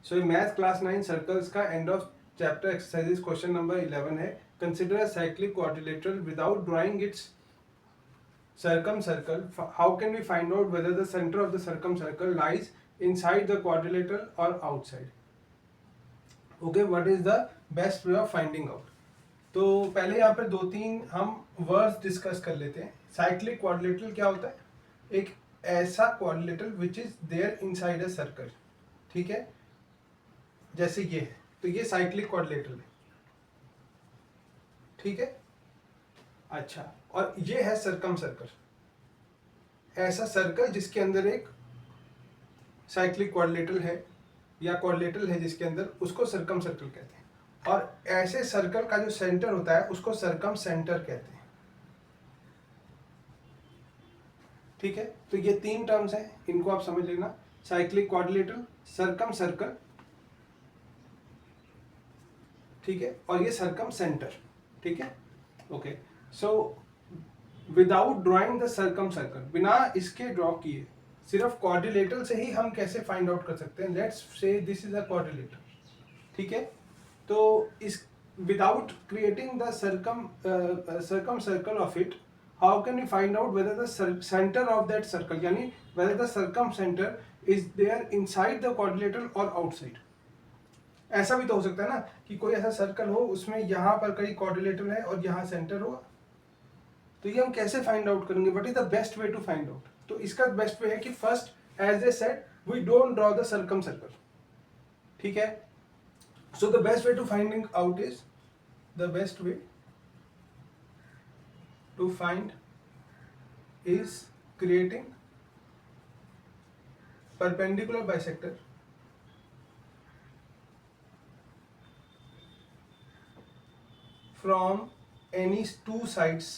सो ये math class 9 circles का end of chapter exercises question number 11 है. Consider a cyclic quadrilateral without drawing it's circumcircle. How can we find out whether the center of the circumcircle lies inside the quadrilateral or outside? Okay, what is the best way of finding out? तो पहले यहाँ पर दो तीन हम words discuss कर लेते हैं. साइक्लिक क्वाड्रिलेटरल क्या होता है? एक ऐसा quadrilateral which is there inside a circle. ठीक है, जैसे ये है, तो ये साइक्लिक क्वाड्रिलेटरल है. ठीक है, अच्छा, और ये है सर्कम सर्कल, ऐसा सर्कल जिसके अंदर एक साइक्लिक क्वाड्रिलेटरल है या क्वाड्रिलेटरल है जिसके अंदर, उसको सर्कम सर्कल कहते हैं. और ऐसे सर्कल का जो सेंटर होता है उसको सर्कम सेंटर कहते हैं. ठीक है, तो ये तीन टर्म्स हैं, इनको आप समझ लेना. साइक्लिक क्वाड्रिलेटरल, सर्कम सर्कल, ठीक है, और ये सर्कम सेंटर. ठीक है, okay. So without drawing the circum circle, बिना इसके ड्रॉ किए सिर्फ क्वाड्रिलेटरल से ही हम कैसे फाइंड आउट कर सकते हैं? Let's say this is a quadrilateral. ठीक है, तो इस without creating the circum circle of it, how can we find out whether the centre of that circle, यानी whether the circum centre is there inside the quadrilateral और outside. ऐसा भी तो हो सकता है ना कि कोई ऐसा सर्कल हो उसमें यहाँ पर कई क्वाड्रिलेटरल है और यहाँ सेंटर होगा. तो ये हम कैसे फाइंड आउट करेंगे? What is the best way to find out? तो इसका बेस्ट वे है कि first as I said we don't draw the circum circle. ठीक है, so the best way to finding out is, the best way to find is creating perpendicular bisector from any two sides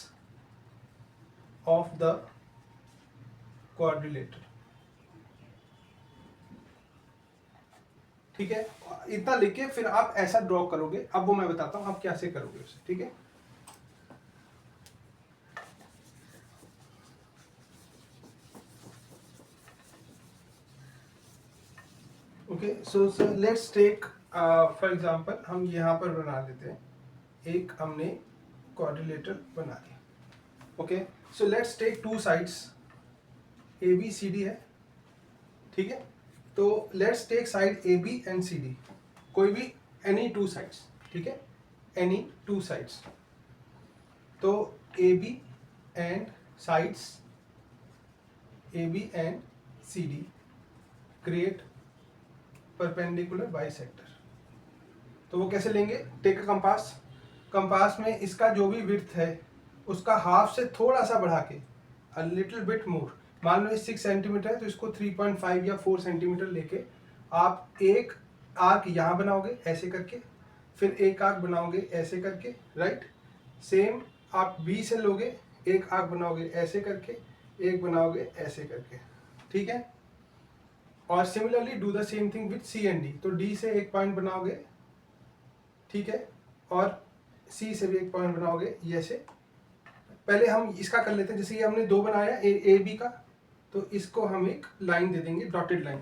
of the quadrilateral. ठीक है, इतना लिख के फिर आप ऐसा ड्रॉ करोगे. अब वो मैं बताता हूं आप कैसे करोगे उसे. ठीक है, okay. So let's take for example, हम यहाँ पर बना लेते हैं एक, हमने क्वाड्रिलेटरल बना दिया. Okay, so let's take two sides A B C D है. ठीक है, तो let's take side A B and C D, कोई भी एनी टू साइड्स. ठीक है, एनी टू साइड्स. तो A B and sides A B and C D create perpendicular bisector. तो वो कैसे लेंगे? Take a compass. कंपास में इसका जो भी विड्थ है उसका हाफ से थोड़ा सा बढ़ा के, अ लिटिल बिट मोर, मान लो ये 6 सेंटीमीटर है तो इसको 3.5 या 4 सेंटीमीटर लेके आप एक आर्क यहाँ बनाओगे ऐसे करके, फिर एक आर्क बनाओगे ऐसे करके. राइट, सेम आप बी से लोगे, एक आर्क बनाओगे ऐसे करके, एक बनाओगे ऐसे करके. ठीक है, और similarly do the same thing with C and D. तो डी से एक पॉइंट बनाओगे, ठीक है, और सी से भी एक पॉइंट बनाओगे. ये से पहले हम इसका कर लेते हैं. जैसे ये हमने दो बनाया ए बी का, तो इसको हम एक लाइन दे देंगे, डॉटेड लाइन.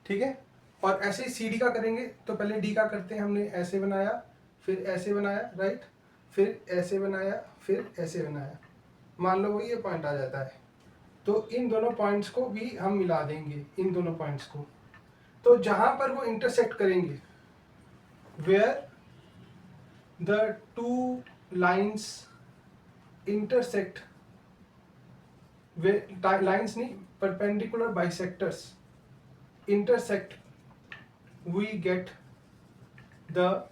ठीक है, और ऐसे ही सी डी का करेंगे. तो पहले डी का करते हैं, हमने ऐसे बनाया, फिर ऐसे बनाया. राइट, फिर ऐसे बनाया, फिर ऐसे बनाया. मान लो वो ये पॉइंट आ जाता है, तो इन दोनों पॉइंट्स को भी हम मिला देंगे, इन दोनों पॉइंट्स को. तो जहां पर वो इंटरसेक्ट करेंगे, where the two lines intersect, lines नहीं, perpendicular bisectors intersect, we get the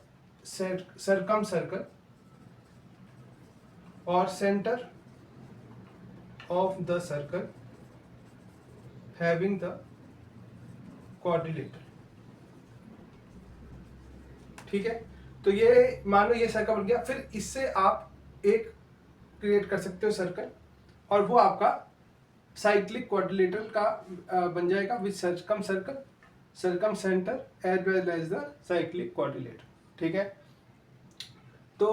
circumcircle or center of the circle having the quadrilateral. ठीक है, तो ये मान लो ये सर्कल बन गया. फिर इससे आप एक क्रिएट कर सकते हो सर्कल, और वो आपका साइक्लिक क्वाड्रिलेटरल का बन जाएगा with circumcircle, circumcentre as well as the cyclic quadrilateral. ठीक है, तो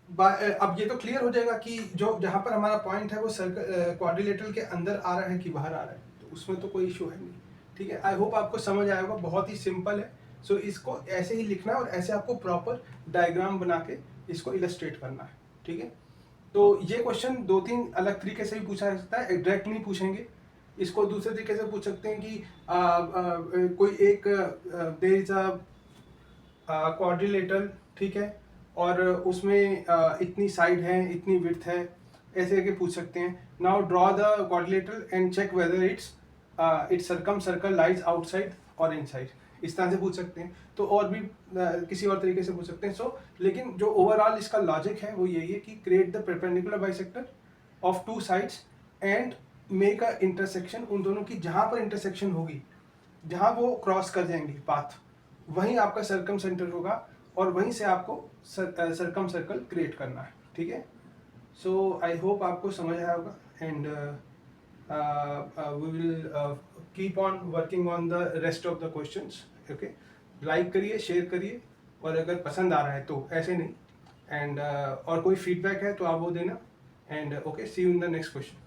अब ये तो क्लियर हो जाएगा कि जो जहां पर हमारा पॉइंट है वो सर्कल क्वाड्रिलेटरल के अंदर आ रहा है कि बाहर आ रहा है. तो उसमें तो कोई इशू है नहीं. ठीक है। आई होप आपको समझ आया होगा, बहुत ही सिंपल है। सो इसको ऐसे ही लिखना है और ऐसे आपको प्रॉपर डायग्राम बना के इसको इलस्ट्रेट करना है, ठीक है। तो ये क्वेश्चन दो तीन अलग तरीके से भी पूछा जा सकता है, डायरेक्ट नहीं पूछेंगे। इसको दूसरे तरीके से पूछ सकते हैं कि कोई एक देयर इज अ क्वाड्रिलेटरल, ठीक है, और उसमें इतनी साइड है, इतनी विड्थ है, ऐसे करके पूछ सकते हैं। Now draw the quadrilateral and check whether its circumcircle lies outside और इनसाइड, इस तरह से पूछ सकते हैं। तो और भी किसी और तरीके से पूछ सकते हैं। सो लेकिन जो ओवरऑल इसका लॉजिक है वो यही है कि create the perpendicular bisector of two sides and make a intersection, उन दोनों की जहां पर इंटरसेक्शन होगी, जहां वो क्रॉस कर जाएंगे पाथ, वहीं आपका सर्कम सेंटर होगा और वहीं से आपको सर्कम सर्कल क्रिएट करना है, ठीक है। सो आई होप आपको समझ आया होगा and we will keep on working on the rest of the questions, okay. Like करिए, शेयर करिए, और अगर पसंद आ रहा है तो ऐसे नहीं, एंड और कोई फीडबैक है तो आप वो देना, and okay, see you in the next question.